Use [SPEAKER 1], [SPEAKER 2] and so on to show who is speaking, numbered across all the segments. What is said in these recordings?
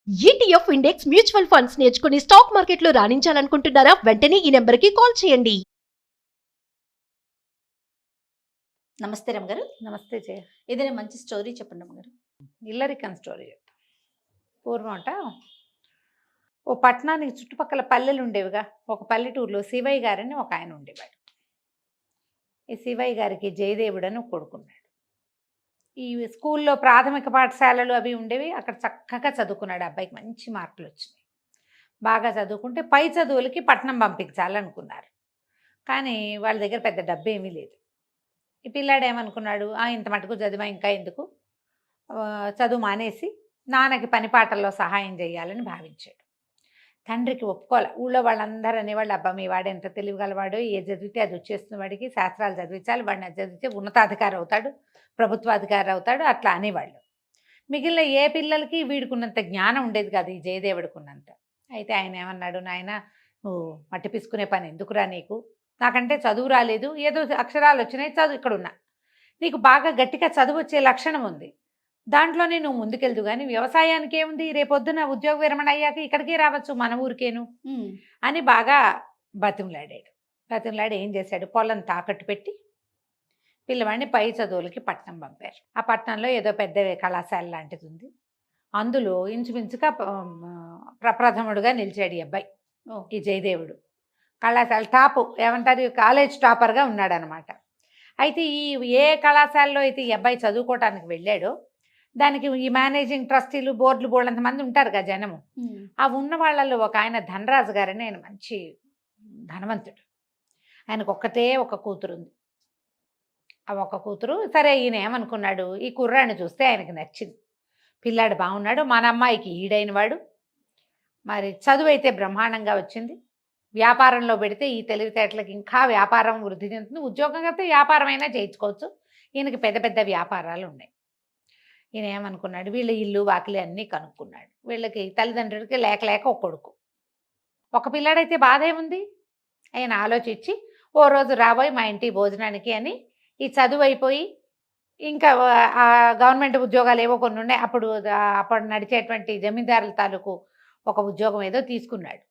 [SPEAKER 1] ETF index mutual funds నేర్చుకుని stock మార్కెట్లో రాణించాలనుకుంటున్నారా? వెంటనే ఈ నెంబర్కి కాల్ చేయండి.
[SPEAKER 2] నమస్తే రమ్మ గారు.
[SPEAKER 3] నమస్తే జయ.
[SPEAKER 2] ఏదైనా మంచి స్టోరీ చెప్పండి రమ్మ గారు.
[SPEAKER 3] ఇల్లరికన్ స్టోరీ చెప్తా. పూర్వమట ఓ పట్టణానికి చుట్టుపక్కల పల్లెలు ఉండేవిగా. ఒక పల్లెటూరులో శివయ్య గారని ఒక ఆయన ఉండేవాడు. ఈ శివయ్య గారికి జయదేవుడు అని ఒక కొడుకున్నాడు. ఈ స్కూల్లో ప్రాథమిక పాఠశాలలు అవి ఉండేవి. అక్కడ చక్కగా చదువుకున్నాడు. అబ్బాయికి మంచి మార్కులు వచ్చినాయి. బాగా చదువుకుంటే పై చదువులకి పట్నం పంపించాలనుకున్నారు. కానీ వాళ్ళ దగ్గర పెద్ద డబ్బు ఏమీ లేదు. ఈ పిల్లాడు ఏమనుకున్నాడు, ఇంత మటుకు చదివా ఇంకా ఎందుకు, చదువు మానేసి నాన్నకి పని పాటల్లో సహాయం చేయాలని భావించాడు. తండ్రికి ఒప్పుకోలే. ఊళ్ళో వాళ్ళందరూ అనేవాళ్ళు, అబ్బా మీ వాడు ఎంత తెలివిగలవాడో, ఏ చదివితే అది వచ్చేస్తున్న వాడికి, శాస్త్రాలు చదివించాలి, వాడిని అది చదివితే ఉన్నతాధికారి అవుతాడు, ప్రభుత్వాధికారి అవుతాడు, అట్లా అనేవాళ్ళు. మిగిలిన ఏ పిల్లలకి వీడుకున్నంత జ్ఞానం ఉండేది కాదు, ఈ జయదేవుడికున్నంత. అయితే ఆయన ఏమన్నాడు, నాయన నువ్వు మట్టి పిసుకునే పని ఎందుకురా నీకు, నాకంటే చదువు రాలేదు, ఏదో అక్షరాలు వచ్చినాయి, చదువు ఇక్కడున్నా, నీకు బాగా గట్టిగా చదువు వచ్చే లక్షణం ఉంది, దాంట్లోనే నువ్వు ముందుకెళ్దు, కానీ వ్యవసాయానికి ఏముంది, రేపొద్దున ఉద్యోగ విరమణ అయ్యాక ఇక్కడికే రావచ్చు, మన ఊరికేను అని బాగా బతిమలాడాడు. బతిమలాడి ఏం చేశాడు, పొలం తాకట్టు పెట్టి పిల్లవాడిని పై చదువులకి పట్నం పంపారు. ఆ పట్టణంలో ఏదో పెద్ద కళాశాల లాంటిది ఉంది. అందులో ఇంచుమించుగా ప్రప్రథముడుగా నిలిచాడు ఈ అబ్బాయి, ఈ జయదేవుడు. కళాశాల టాపు ఏమంటారు, కాలేజ్ టాపర్గా ఉన్నాడనమాట. అయితే ఏ కళాశాలలో అయితే ఈ అబ్బాయి చదువుకోవటానికి వెళ్ళాడో దానికి ఈ మేనేజింగ్ ట్రస్టీలు బోర్డులు అంతమంది ఉంటారు కదా జనము. ఆ ఉన్న వాళ్ళల్లో ఒక ఆయన ధనరాజు గారని, ఆయన మంచి ధనవంతుడు. ఆయనకు ఒక్కటే ఒక కూతురు ఉంది. ఆ ఒక కూతురు. సరే ఈయన ఏమనుకున్నాడు, ఈ కుర్రాడిని చూస్తే ఆయనకి నచ్చింది, పిల్లాడు బాగున్నాడు, మన అమ్మాయికి ఈడైన వాడు, మరి చదువు అయితే బ్రహ్మాండంగా వచ్చింది, వ్యాపారంలో పెడితే ఈ తెలివితేటలకు ఇంకా వ్యాపారం వృద్ధి చెందుతుంది, ఉద్యోగం అయితే వ్యాపారం అయినా చేయించుకోవచ్చు, ఈయనకి పెద్ద పెద్ద వ్యాపారాలు ఉన్నాయి. ఈయన ఏమనుకున్నాడు, వీళ్ళ ఇల్లు వాకిలి అన్నీ కనుక్కున్నాడు. వీళ్ళకి తల్లిదండ్రులకి లేక లేక ఒక కొడుకు, ఒక పిల్లాడైతే బాధ ఏముంది. ఆయన ఆలోచించి ఓ రోజు రాబోయి మా ఇంటి భోజనానికి అని ఈ చదువు అయిపోయి ఇంకా గవర్నమెంట్ ఉద్యోగాలు ఏవో కొన్ని ఉన్నాయి, అప్పుడు నడిచేటువంటి జమీందారుల తాలూకు ఒక ఉద్యోగం ఏదో తీసుకున్నాడు.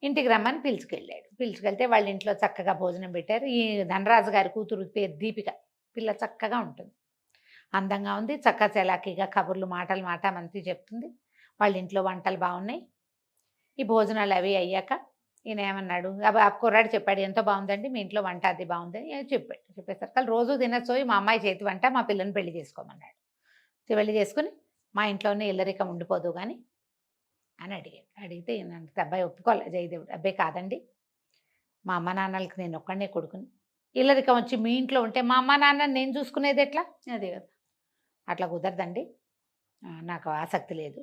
[SPEAKER 3] ఇంటికి రమ్మని పిలుచుకెళ్తే వాళ్ళ ఇంట్లో చక్కగా భోజనం పెట్టారు. ఈ ధనరాజు గారి కూతురు పేరు దీపిక. పిల్ల చక్కగా ఉంటుంది, అందంగా ఉంది, చక్కగా చలాకీగా కబుర్లు మాట మంచి చెప్తుంది. వాళ్ళ ఇంట్లో వంటలు బాగున్నాయి. ఈ భోజనాలు అవి అయ్యాక ఈయన ఏమన్నాడు, ఆ కుర్రాడు చెప్పాడు, ఎంతో బాగుందండి మీ ఇంట్లో వంట, అది బాగుంది అని చెప్పేసరికి రోజు తినచ్చోయి మా అమ్మాయి చేతి వంట, మా పిల్లని పెళ్లి చేసుకోమన్నాడు. పెళ్లి చేసుకుని మా ఇంట్లోనే ఇల్లరికం ఉండిపోదు కానీ అని అడిగితే ఈయన అబ్బాయి ఒప్పుకోలే. జయదేవుడు, అబ్బాయి కాదండి, మా అమ్మ నాన్నలకి నేను ఒక్కడనే కొడుకుని, ఇల్లరికం వచ్చి మీ ఇంట్లో ఉంటే మా అమ్మ నాన్న నేను చూసుకునేది ఎట్లా, అదే కదా, అట్లా కుదరదండి, నాకు ఆసక్తి లేదు,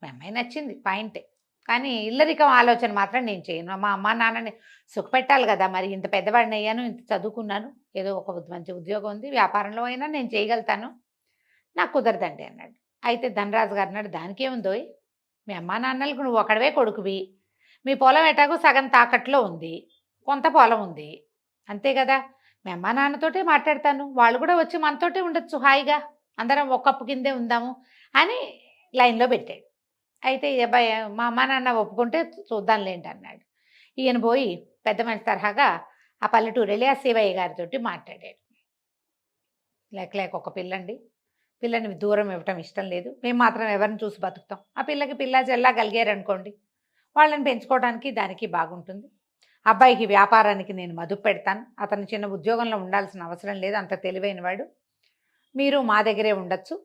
[SPEAKER 3] మా అమ్మాయి నచ్చింది పాయింటే, కానీ ఇల్లరికం ఆలోచన మాత్రం నేను చేయను, మా అమ్మ నాన్నని సుఖపెట్టాలి కదా, మరి ఇంత పెద్దవాడిని అయ్యాను, ఇంత చదువుకున్నాను, ఏదో ఒక మంచి ఉద్యోగం ఉంది, వ్యాపారంలో అయినా నేను చేయగలుగుతాను, నాకు కుదరదండి అన్నాడు. అయితే ధనరాజు గారు అన్నాడు, దానికేముందో, మీ అమ్మా నాన్నలకు నువ్వు ఒకడవే కొడుకువి, మీ పొలం ఎటాగో సగం తాకట్లో ఉంది, కొంత పొలం ఉంది, అంతే కదా, మీ అమ్మా నాన్నతోటే మాట్లాడతాను, వాళ్ళు కూడా వచ్చి మనతోటే ఉండొచ్చు, హాయిగా అందరం ఒక కప్పు కిందే ఉందాము అని లైన్లో పెట్టాడు. అయితే అబ్బాయి మా అమ్మా నాన్న ఒప్పుకుంటే చూద్దాంలేంటి అన్నాడు. ఈయన పోయి పెద్ద మనిషి తరహాగా ఆ పల్లెటూరు వెళ్ళి ఆ శివయ్య గారితో మాట్లాడాడు. లేక ఒక పిల్లని దూరం ఇవ్వటం ఇష్టం లేదు, మేము మాత్రం ఎవరిని చూసి బతుకుతాం, ఆ పిల్లకి పిల్ల చెల్లా కలిగారనుకోండి, వాళ్ళని పెంచుకోవడానికి దానికి బాగుంటుంది, అబ్బాయికి వ్యాపారానికి నేను మదుపు పెడతాను, అతను చిన్న ఉద్యోగంలో ఉండాల్సిన అవసరం లేదు, అంత తెలివైనవాడు, మీరు మా దగ్గరే ఉండొచ్చు,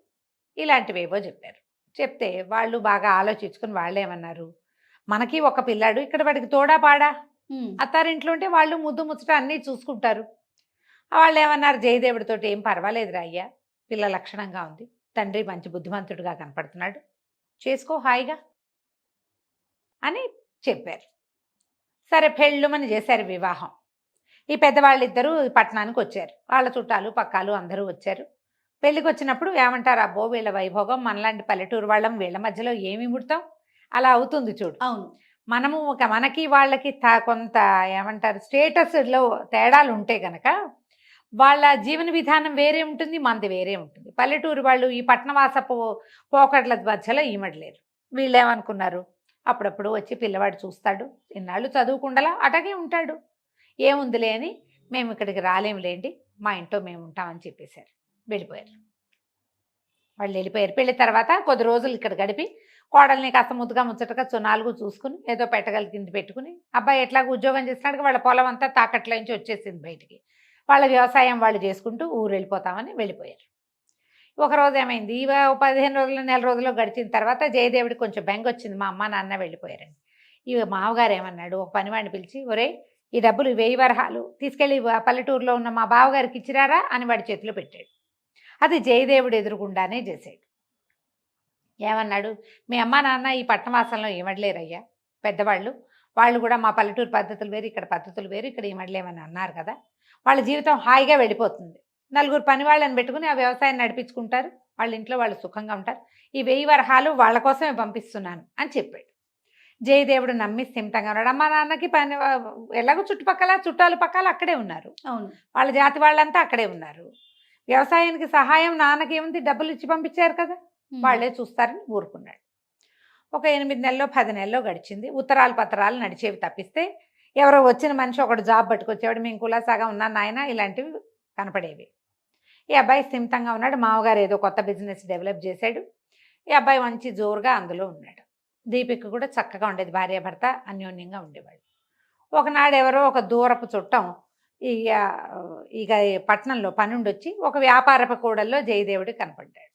[SPEAKER 3] ఇలాంటివేవో చెప్పారు. చెప్తే వాళ్ళు బాగా ఆలోచించుకుని వాళ్ళు ఏమన్నారు, మనకి ఒక పిల్లాడు, ఇక్కడ వాడికి తోడా పాడా, అత్తారింట్లో ఉంటే వాళ్ళు ముద్దు ముచ్చట అన్నీ చూసుకుంటారు, వాళ్ళు ఏమన్నారు, జయదేవుడితో ఏం పర్వాలేదురా అయ్యా, పిల్ల లక్షణంగా ఉంది, తండ్రి మంచి బుద్ధిమంతుడుగా కనపడుతున్నాడు, చేసుకో హాయిగా అని చెప్పారు. సరే పెళ్ళుమని చేశారు వివాహం. ఈ పెద్దవాళ్ళిద్దరూ పట్టణానికి వచ్చారు, వాళ్ళ చుట్టాలు పక్కాలు అందరూ వచ్చారు. పెళ్ళికి వచ్చినప్పుడు ఏమంటారు, అబ్బో వీళ్ళ వైభోగం, మనలాంటి పల్లెటూరు వాళ్ళం వీళ్ళ మధ్యలో ఏమి ముడతాం, అలా అవుతుంది చూడు.
[SPEAKER 2] అవును,
[SPEAKER 3] మనము మనకి వాళ్ళకి కొంత ఏమంటారు స్టేటస్లో తేడాలు ఉంటే కనుక వాళ్ళ జీవన విధానం వేరే ఉంటుంది, మనది వేరే ఉంటుంది. పల్లెటూరు వాళ్ళు ఈ పట్టణవాసపు పోకట్ల మధ్యలో ఈమడలేరు. వీళ్ళు ఏమనుకున్నారు, అప్పుడప్పుడు వచ్చి పిల్లవాడు చూస్తాడు, ఇన్నాళ్ళు చదువుకుండలా అటగే ఉంటాడు, ఏముందిలే అని మేము ఇక్కడికి రాలేములేండి, మా ఇంట్లో మేము ఉంటామని చెప్పేశారు. వెళ్ళిపోయారు. వాళ్ళు వెళ్ళిపోయారు. పెళ్లి తర్వాత కొద్ది రోజులు ఇక్కడ గడిపి కోడల్ని కాస్త ముద్దుగా ముచ్చటగా నాలుగు చూసుకుని ఏదో పెట్టగలి కింద పెట్టుకుని, అబ్బాయి ఎట్లాగో ఉద్యోగం చేస్తున్నాడు, వాళ్ళ పొలం అంతా తాకట్ల నుంచి వచ్చేసింది బయటికి, వాళ్ళ వ్యవసాయం వాళ్ళు చేసుకుంటూ ఊరు వెళ్ళిపోతామని వెళ్ళిపోయారు. ఒకరోజు ఏమైంది, 15 రోజులు నెల రోజులు గడిచిన తర్వాత జయదేవుడికి కొంచెం బెంగ వచ్చింది, మా అమ్మ నాన్న వెళ్ళిపోయారని. ఈ మామగారు ఏమన్నాడు, ఒక పనివాడిని పిలిచి, ఒరే ఈ డబ్బులు 1000 వరహాలు తీసుకెళ్ళి పల్లెటూరులో ఉన్న మా బావగారికి ఇచ్చిరారా అని వాడి చేతిలో పెట్టాడు. అది జయదేవుడు ఎదురుగుండానే చేశాడు. ఏమన్నాడు, మీ అమ్మ నాన్న ఈ పట్టణవాసంలో ఏమడలేరయ్యా, పెద్దవాళ్ళు, వాళ్ళు కూడా మా పల్లెటూరు పద్ధతులు వేరు, ఇక్కడ పద్ధతులు వేరు, ఇక్కడ ఏమడలేమని అన్నారు కదా, వాళ్ళ జీవితం హాయిగా వెళ్ళిపోతుంది, నలుగురు పని వాళ్ళని పెట్టుకుని ఆ వ్యవసాయం నడిపించుకుంటారు, వాళ్ళ ఇంట్లో వాళ్ళు సుఖంగా ఉంటారు, ఈ 1000 వరహాలు వాళ్ళ కోసమే పంపిస్తున్నాను అని చెప్పాడు. జయదేవుడు నమ్మి స్థిమితంగా ఉన్నాడు. అమ్మ నాన్నకి పని ఎలాగో చుట్టుపక్కల చుట్టాలు పక్కల అక్కడే ఉన్నారు,
[SPEAKER 2] అవును.
[SPEAKER 3] వాళ్ళ జాతి వాళ్ళంతా అక్కడే ఉన్నారు, వ్యవసాయానికి సహాయం నాన్నకి ఏముంది, డబ్బులు ఇచ్చి పంపించారు కదా, వాళ్ళే చూస్తారని ఊరుకున్నాడు. ఒక 8 నెలలో 10 నెలలో గడిచింది. ఉత్తరాలు పత్రాలు నడిచేవి తప్పిస్తే ఎవరో వచ్చిన మనిషి ఒకడు జాబ్ పట్టుకొచ్చేవాడు, మేము కులాసాగా ఉన్నాను నాయన, ఇలాంటివి కనపడేవి. ఈ అబ్బాయి స్థిమితంగా ఉన్నాడు, మామగారు ఏదో కొత్త బిజినెస్ డెవలప్ చేశాడు, ఈ అబ్బాయి మంచి జోరుగా అందులో ఉన్నాడు. దీపిక కూడా చక్కగా ఉండేది, భార్యాభర్త అన్యోన్యంగా ఉండేవాడు. ఒకనాడు ఎవరో ఒక దూరపు చుట్టం ఇక పట్టణంలో పనుండి వచ్చి ఒక వ్యాపారపు కూడల్లో జయదేవుడు కనపడ్డాడు.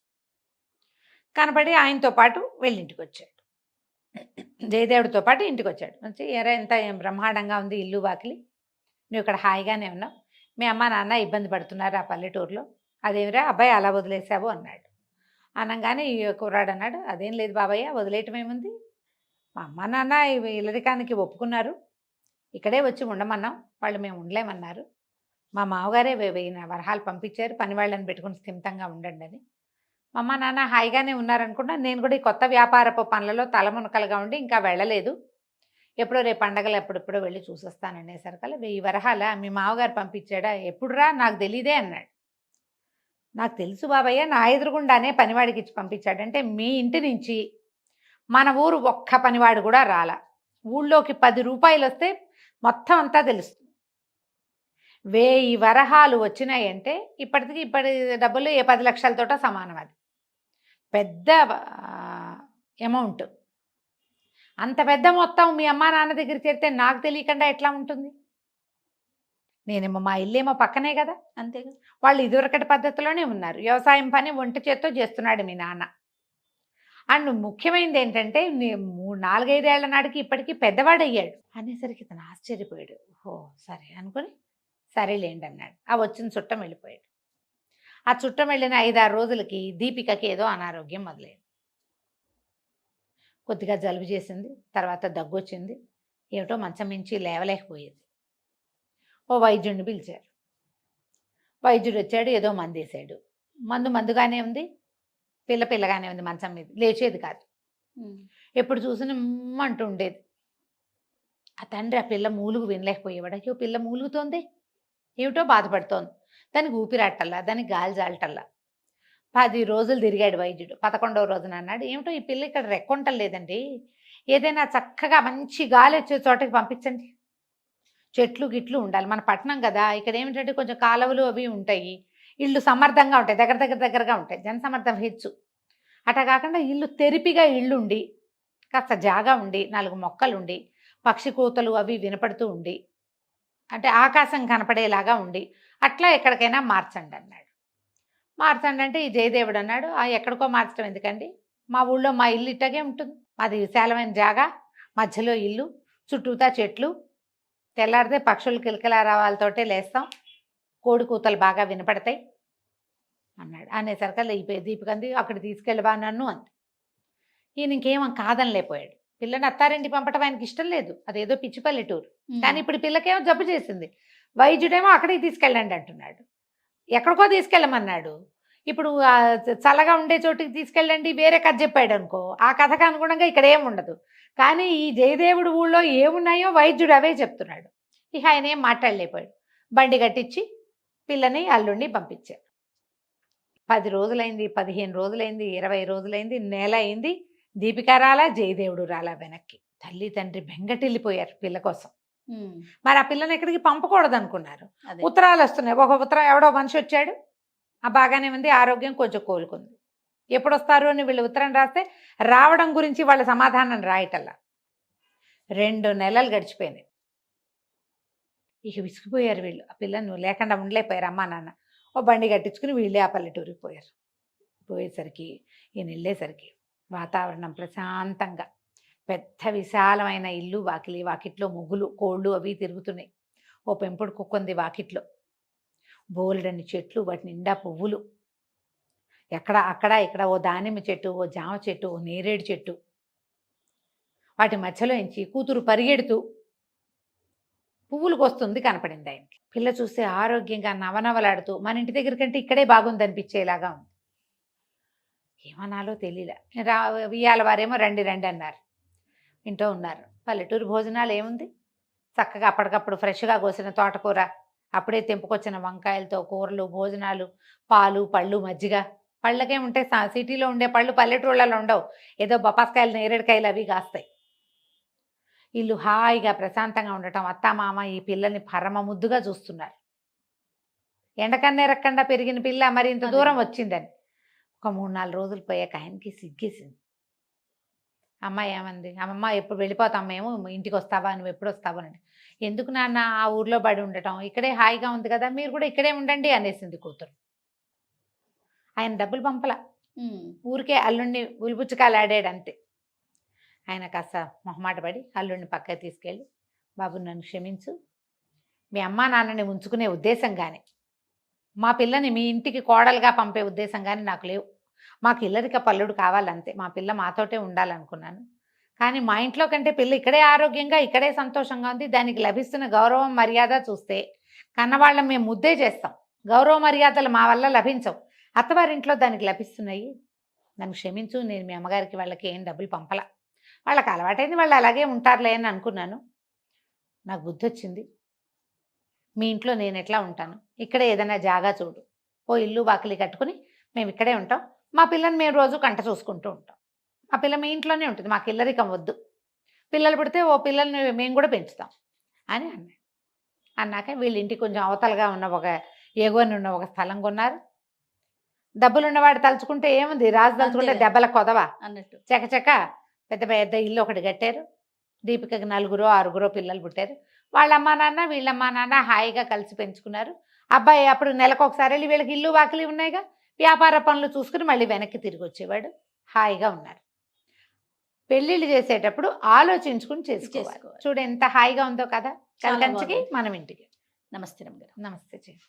[SPEAKER 3] కనపడి ఆయనతో పాటు వెళ్ళింటికి వచ్చాడు. జయదేవుడితో పాటు ఇంటికి వచ్చాడు. వచ్చి ఎంత బ్రహ్మాండంగా ఉంది ఇల్లు వాకిలి, నువ్వు ఇక్కడ హాయిగానే ఉన్నావు, మీ అమ్మ నాన్న ఇబ్బంది పడుతున్నారు ఆ పల్లెటూరులో, అదేమిరా అబ్బాయి అలా వదిలేసావు అన్నాడు. అనగానే ఈ కుర్రాడు అన్నాడు, అదేం లేదు బాబయ్య, వదిలేయటం ఏముంది, మా అమ్మ నాన్న ఇల్లరికానికి ఒప్పుకున్నారు, ఇక్కడే వచ్చి ఉండమన్నాం, వాళ్ళు మేము ఉండలేమన్నారు, మా మామగారే 1000 వరహాలు పంపించారు, పని వాళ్ళని పెట్టుకుని స్థిమితంగా ఉండండి అని, మా అమ్మ నాన్న హాయిగానే ఉన్నారనుకుంటా, నేను కూడా ఈ కొత్త వ్యాపారపు పనులలో తలమునకలుగా ఉండి ఇంకా వెళ్ళలేదు, ఎప్పుడో రేపు పండగలు ఎప్పుడెప్పుడో వెళ్ళి చూసొస్తాననేసరికల్లా 1000 వరహాల మీ మామగారు పంపించాడా, ఎప్పుడురా నాకు తెలీదే అన్నాడు. నాకు తెలుసు బాబయ్య, నా ఎదురుగుండానే పనివాడికి ఇచ్చి పంపించాడంటే, మీ ఇంటి నుంచి మన ఊరు ఒక్క పనివాడు కూడా రాలా, ఊళ్ళోకి 10 రూపాయలు వస్తే మొత్తం అంతా తెలుస్తుంది, 1000 వరహాలు వచ్చినాయంటే ఇప్పటి డబ్బులు ఏ 10 లక్షలతోటో సమానం, అది పెద్ద అమౌంట్, అంత పెద్ద మొత్తం మీ అమ్మా నాన్న దగ్గర చేరితే నాకు తెలియకుండా ఎట్లా ఉంటుంది, నేనేమో మా ఇల్లేమో పక్కనే కదా,
[SPEAKER 2] అంతేగా,
[SPEAKER 3] వాళ్ళు ఇదివరకటి పద్ధతిలోనే ఉన్నారు, వ్యవసాయం పని ఒంటి చేత్తో చేస్తున్నాడు మీ నాన్న, అండ్ ముఖ్యమైనది ఏంటంటే 4-5 ఏళ్ల నాటికి ఇప్పటికీ పెద్దవాడయ్యాడు అనేసరికి తను ఆశ్చర్యపోయాడు. ఓహో సరే అనుకుని సరేలేండి అన్నాడు. ఆ వచ్చిన చుట్టం వెళ్ళిపోయాడు. ఆ చుట్టం వెళ్ళిన 5-6 రోజులకి దీపికకి ఏదో అనారోగ్యం మొదలైంది. కొద్దిగా జలుబు చేసింది, తర్వాత దగ్గు వచ్చింది, ఏమిటో మంచం మించి లేవలేకపోయేది. ఓ వైద్యుడిని పిలిచారు. వైద్యుడు వచ్చాడు, ఏదో మందు వేసాడు, మందుగానే ఉంది, పిల్లగానే ఉంది, మంచం మీద లేచేది కాదు, ఎప్పుడు చూసినా అంటూ ఉండేది. ఆ తండ్రి ఆ పిల్ల మూలుగు వినలేకపోయేవాడు. అయ్యో పిల్ల మూలుగుతోంది, ఏమిటో బాధపడుతోంది, దానికి ఊపిరాటల్లా, దానికి గాలి జాలటల్లా. 10 రోజులు తిరిగాడు వైద్యుడు. 11వ రోజున అన్నాడు, ఏమిటో ఈ పిల్ల ఇక్కడ రెక్కొంటలేదండి, ఏదైనా చక్కగా మంచి గాలి వచ్చే చోటకి పంపించండి, చెట్లు గిట్లు ఉండాలి, మన పట్టణం కదా, ఇక్కడ ఏమిటంటే కొంచెం కాలువలు అవి ఉంటాయి, ఇళ్ళు సమర్థంగా ఉంటాయి, దగ్గరగా ఉంటాయి, జనసమర్థం హెచ్చు, అట్లా కాకుండా ఇల్లు తెరిపిగా ఇళ్ళుండి, కాస్త జాగా ఉండి, 4 మొక్కలుండి, పక్షి కూతలు అవి వినపడుతూ ఉండి, అంటే ఆకాశం కనపడేలాగా ఉండి, అట్లా ఎక్కడికైనా మార్చండి అన్నాడు. మార్చండి అంటే ఈ జయదేవుడు అన్నాడు, ఎక్కడికో మార్చడం ఎందుకండి, మా ఊళ్ళో మా ఇల్లు ఇట్టగే ఉంటుంది, మాది విశాలమైన జాగా, మధ్యలో ఇల్లు, చుట్టూతా చెట్లు, తెల్లారితే పక్షులు కిలకిలారావాలతోటే లేస్తాం, కోడి కూతలు బాగా వినపడతాయి అన్నాడు. అనేసరికల్లా ఈ దీపికంది అక్కడ తీసుకెళ్ళబా నన్ను అంది. ఈయన ఇంకేమో కాదని లేపోయాడు. పిల్లని అత్తారింటి పంపటం ఆయనకి ఇష్టం లేదు, అదేదో పిచ్చి పల్లెటూరు, కానీ ఇప్పుడు పిల్లకేమో జబ్బు చేసింది, వైద్యుడేమో అక్కడికి తీసుకెళ్ళండి అంటున్నాడు, ఎక్కడికో తీసుకెళ్ళమన్నాడు, ఇప్పుడు చల్లగా ఉండే చోటికి తీసుకెళ్ళండి వేరే కథ చెప్పాడు అనుకో, ఆ కథకు అనుగుణంగా ఇక్కడ ఏమి ఉండదు, కానీ ఈ జయదేవుడు ఊళ్ళో ఏమున్నాయో వైద్యుడు అవే చెప్తున్నాడు. ఇక ఆయన ఏం మాట్లాడలేకపోయాడు. బండి కట్టించి పిల్లని అల్లుండి పంపించారు. 10 రోజులైంది, 15 రోజులైంది, 20 రోజులైంది, నెల అయింది, దీపిక రాలా, జయదేవుడు రాలా వెనక్కి. తల్లి తండ్రి బెంగటిల్లిపోయారు పిల్ల కోసం.
[SPEAKER 2] ఉమ్,
[SPEAKER 3] మరి ఆ పిల్లని ఎక్కడికి పంపకూడదు అనుకున్నారు.
[SPEAKER 2] అదే.
[SPEAKER 3] ఉత్తరాలు వస్తున్నాయి. ఒక ఉత్తరం ఎవడో మనిషి వచ్చాడు, ఆ బాగానే ఉంది, ఆరోగ్యం కొంచెం కోలుకుంది. ఎప్పుడు వస్తారు అని వీళ్ళు ఉత్తరం రాస్తే రావడం గురించి వాళ్ళ సమాధానం రాయటల్లా. 2 నెలలు గడిచిపోయింది. ఇక విసిగిపోయారు వీళ్ళు. ఆ పిల్లని నువ్వు లేకుండా ఉండలేకపోయారు అమ్మా నాన్న. ఓ బండి కట్టించుకుని వీళ్ళే ఆ పల్లెటూరికి పోయారు. పోయేసరికి ఈయన వెళ్ళేసరికి వాతావరణం ప్రశాంతంగా, పెద్ద విశాలమైన ఇల్లు, వాకిలి, వాకిట్లో ముగ్గులు, కోళ్ళు అవి తిరుగుతున్నాయి. ఓ పెంపుడు కుక్కుంది వాకిట్లో. బోలెడన్ని చెట్లు, వాటి నిండా పువ్వులు. అక్కడ ఇక్కడ ఓ దానిమ్మ చెట్టు, ఓ జామ చెట్టు, ఓ నేరేడు చెట్టు. వాటి మధ్యలో నుంచి కూతురు పరిగెడుతూ పువ్వులు కోస్తుంది కనపడింది ఆయనకి. పిల్ల చూస్తే ఆరోగ్యంగా నవనవలాడుతూ మన ఇంటి దగ్గర కంటే ఇక్కడే బాగుంది అనిపించేలాగా ఉంది. ఏమనాలో తెలియలే. ఇయ్యాల వారేమో రండి రండి అన్నారు. ఇంట్లో ఉన్నారు. పల్లెటూరు భోజనాలు ఏముంది, చక్కగా అప్పటికప్పుడు ఫ్రెష్గా కోసిన తోటకూర, అప్పుడే తెంపుకొచ్చిన వంకాయలతో కూరలు, భోజనాలు, పాలు, పళ్ళు, మజ్జిగ. పళ్ళకేముంటాయి, సిటీలో ఉండే పళ్ళు పల్లెటూళ్ళలో ఉండవు. ఏదో బొప్పాస్కాయలు, నేరేడుకాయలు అవి కాస్తాయి. ఇల్లు హాయిగా ప్రశాంతంగా ఉండటం, అత్తామామ ఈ పిల్లని పరమ ముద్దుగా చూస్తున్నారు. ఎండకన్నేరక్కండా పెరిగిన పిల్ల మరి ఇంత దూరం వచ్చిందని. ఒక 3-4 రోజులు పోయాక ఆయనకి సిగ్గేసింది. అమ్మ ఏమంది, అమ్మమ్మ ఎప్పుడు వెళ్ళిపోతాం మేము, ఇంటికి వస్తావా, నువ్వు ఎప్పుడు వస్తావా అని. ఎందుకు నాన్న ఆ ఊర్లో పడి ఉండటం, ఇక్కడే హాయిగా ఉంది కదా, మీరు కూడా ఇక్కడే ఉండండి అనేసింది కూతురు. ఆయన డబ్బులు పంపలా,
[SPEAKER 2] ఉమ్,
[SPEAKER 3] ఊరికే అల్లుడిని ఉలిపుచ్చుకాలు ఆడాడు అంతే. ఆయన కాస్త మొహమాట పడి అల్లుడిని పక్కకి తీసుకెళ్ళి, బాబు నన్ను క్షమించు, మీ అమ్మా నాన్నని ఉంచుకునే ఉద్దేశం కానీ, మా పిల్లని మీ ఇంటికి కోడలుగా పంపే ఉద్దేశం కానీ నాకు లేవు. మాకు ఇల్లరిక పల్లుడు కావాలంతే. మా పిల్ల మాతోటే ఉండాలనుకున్నాను. కానీ మా ఇంట్లో కంటే పిల్ల ఇక్కడే ఆరోగ్యంగా, ఇక్కడే సంతోషంగా ఉంది. దానికి లభిస్తున్న గౌరవం మర్యాద చూస్తే కన్నవాళ్ళం మేము ముద్దే చేస్తాం. గౌరవ మర్యాదలు మా వల్ల లభించవు. అత్తవారింట్లో దానికి లభిస్తున్నాయి. నన్ను క్షమించు, నేను మీ అమ్మగారికి వాళ్ళకి ఏం డబ్బులు పంపలా. వాళ్ళకి అలవాటైంది, వాళ్ళు అలాగే ఉంటారులే అని అనుకున్నాను. నాకు బుద్ధి వచ్చింది. మీ ఇంట్లో నేను ఎట్లా ఉంటాను, ఇక్కడే ఏదైనా జాగా చూడు, ఓ ఇల్లు వాకిలి కట్టుకుని మేము ఇక్కడే ఉంటాం. మా పిల్లని మేము రోజు కంట చూసుకుంటూ ఉంటాం. మా పిల్ల మీ ఇంట్లోనే ఉంటుంది, మాకు ఇల్లరికం వద్దు. పిల్లలు పుడితే ఓ పిల్లల్ని మేము కూడా పెంచుతాం అని అన్నాడు. అన్నాక వీళ్ళ ఇంటికి కొంచెం అవతలగా ఉన్న ఒక ఎగువని ఉన్న ఒక స్థలం కొన్నారు. డబ్బులున్నవాడు తలుచుకుంటే ఏముంది, రాజు తలుచుకుంటే
[SPEAKER 2] అంతేలే.
[SPEAKER 3] దెబ్బల కొదవా,
[SPEAKER 2] అన్నట్టు.
[SPEAKER 3] చకచక పెద్ద పెద్ద ఇల్లు ఒకటి కట్టారు. దీపికకి 4-6 పిల్లలు పుట్టారు. వాళ్ళ అమ్మా నాన్న వీళ్ళమ్మా నాన్న హాయిగా కలిసి పెంచుకున్నారు. అబ్బాయి అప్పుడు నెలకు ఒకసారి వెళ్ళి, వీళ్ళకి ఇల్లు వాకిలి ఉన్నాయిగా, వ్యాపార పనులు చూసుకుని మళ్ళీ వెనక్కి తిరిగి వచ్చేవాడు. హాయిగా ఉన్నారు. పెళ్ళిళ్ళు చేసేటప్పుడు ఆలోచించుకుని చేసుకోవాలి. చూడు ఎంత హాయిగా ఉందో కదా,
[SPEAKER 2] చాలా
[SPEAKER 3] కలికంచికి
[SPEAKER 2] బాగుంది.
[SPEAKER 3] మనం ఇంటికి.
[SPEAKER 2] నమస్తే రమ్య గారు.
[SPEAKER 3] నమస్తే చెయ్యి.